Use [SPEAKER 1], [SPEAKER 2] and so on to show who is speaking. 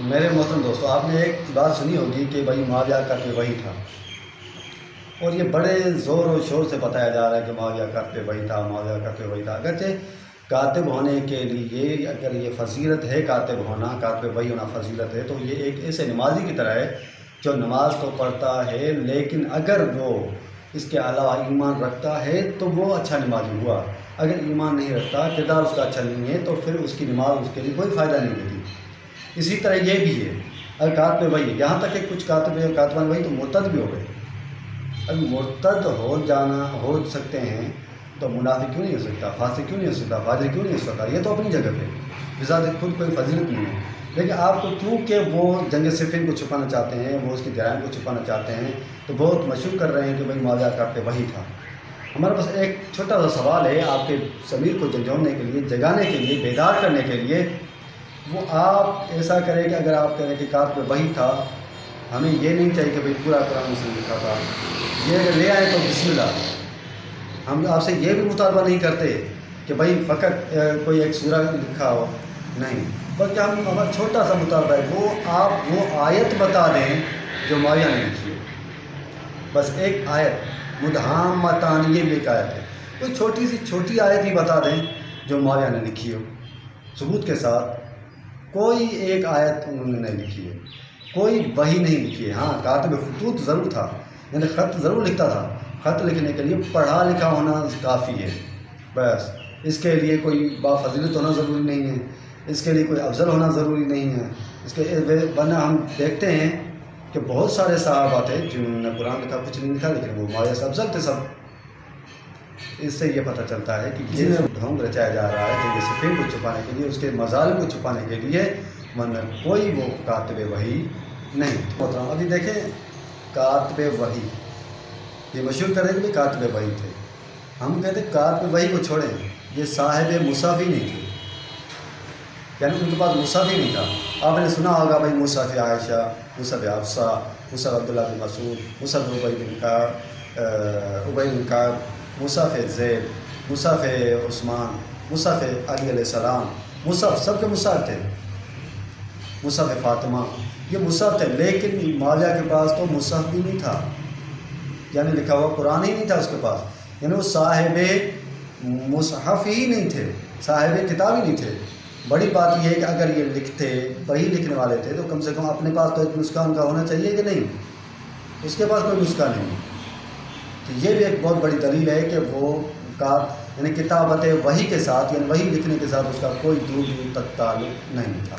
[SPEAKER 1] میرے محترم دوستو، آپ نے ایک بات سنی ہوگی کہ بھائی معاویہ کاتب وحی تھا، اور یہ بڑے زور و شور سے بتایا جا رہا ہے کہ معاویہ کاتب وحی تھا، معاویہ کاتب وحی تھا۔ اگرچہ کاتب ہونے کے لیے اگر یہ فضیلت ہے، کاتب ہونا، کاتب وحی ہونا فضیلت ہے، تو یہ ایک ایسے نمازی کی طرح ہے جو نماز تو پڑھتا ہے، لیکن اگر وہ اس کے علاوہ ایمان رکھتا ہے تو وہ اچھا نمازی ہوا۔ اگر ایمان نہیں رکھتا، کردار اس کا اچھا نہیں ہے، تو پھر اس کی نماز اس کے لیے کوئی فائدہ نہیں دیتی۔ اسی طرح یہ بھی ہے، اگر کاتب وحی، یہاں تک کہ کچھ کاتبان وحی تو مرتد بھی ہو گئے۔ اب مرتد ہو سکتے ہیں تو منافق کیوں نہیں ہو سکتا، فاسق کیوں نہیں ہو سکتا، فاجر کیوں نہیں ہو سکتا؟ یہ تو اپنی جگہ پہ بذات خود کوئی فضیلت نہیں ہے، لیکن آپ کو کیونکہ وہ جنگ صفین کو چھپانا چاہتے ہیں، وہ اس کی جرائم کو چھپانا چاہتے ہیں، تو بہت مشہور کر رہے ہیں کہ بھائی معاویہ کاتب وحی تھا۔ ہمارے پاس ایک چھوٹا سا سوال ہے آپ کے ضمیر کو جھنجھوڑنے کے لیے، جگانے کے لیے، بیدار کرنے کے لیے۔ وہ آپ ایسا کریں کہ اگر آپ کہیں کہ کاتب وحی تھا، ہمیں یہ نہیں چاہیے کہ بھئی پورا قرآن سے لکھا تھا، یہ اگر لے آئے تو بسم اللہ۔ ہم آپ سے یہ بھی مطالبہ نہیں کرتے کہ بھئی فقط کوئی ایک سورہ لکھا ہو، نہیں، بلکہ ہمارا چھوٹا سا مطالبہ ہے آپ وہ آیت بتا دیں جو معاویہ نے لکھی ہے۔ بس ایک آیت، مدہامتان، یہ بھی ایک آیت ہے، کوئی چھوٹی آیت ہی بتا دیں جو معاویہ نے لکھی ہو ثبوت کے ساتھ۔ کوئی ایک آیت انہوں نے نہیں لکھی ہے، کوئی وحی نہیں لکھی ہے۔ ہاں، کاتب خطوط ضرور تھا، یعنی خط ضرور لکھتا تھا۔ خط لکھنے کے لیے پڑھا لکھا ہونا کافی ہے، بس اس کے لیے کوئی بافضیلت ہونا ضروری نہیں ہے، اس کے لیے کوئی افضل ہونا ضروری نہیں ہے۔ ورنہ ہم دیکھتے ہیں کہ بہت سارے صحابہ تھے جنہوں نے قرآن لکھا، کچھ نہیں لکھا، لیکن وہ معاویہ سے افضل تھے سب۔ اس سے یہ پتہ چلتا ہے کہ یہ ڈھونگ رچایا جا رہا ہے جنگ صفین کو چھپانے کے لیے، اس کے مظالم کو چھپانے کے لیے، ورنہ کوئی وہ کاتب وحی نہیں۔ محترم، ابھی دیکھیں کاتب وحی، یہ مشہور کر رہے ہیں کہ کاتب وحی تھے۔ ہم کہتے ہیں کاتب وحی کو چھوڑیں، یہ صاحب مصحف ہی نہیں تھے، یعنی ان کے پاس مصحف ہی نہیں تھا۔ آپ نے سنا ہوگا بھائی مصحف عائشہ، مصحف حفصہ، مصحف عبداللہ بن مسعود، مصحف ابی بن کعب، مصحف زید، مصحف عثمان، مصحف علی علیہ السلام، مصحف سب کے مصحف تھے، مصحف فاطمہ، یہ مصحف تھے، لیکن معاویہ کے پاس تو مصحف بھی نہیں تھا، یعنی لکھا ہوا قرآن ہی نہیں تھا اس کے پاس، یعنی وہ صاحب مصحف ہی نہیں تھے، صاحب کتاب ہی نہیں تھے۔ بڑی بات یہ ہے کہ اگر یہ لکھتے، وہی لکھنے والے تھے، تو کم سے کم اپنے پاس تو ایک نسخہ ان کا ہونا چاہیے کہ نہیں؟ اس کے پاس کوئی نسخہ نہیں۔ تو یہ بھی ایک بہت بڑی دلیل ہے کہ وہ یعنی کتابت وحی کے ساتھ، یعنی وحی لکھنے کے ساتھ اس کا کوئی دور تک تعلق نہیں تھا۔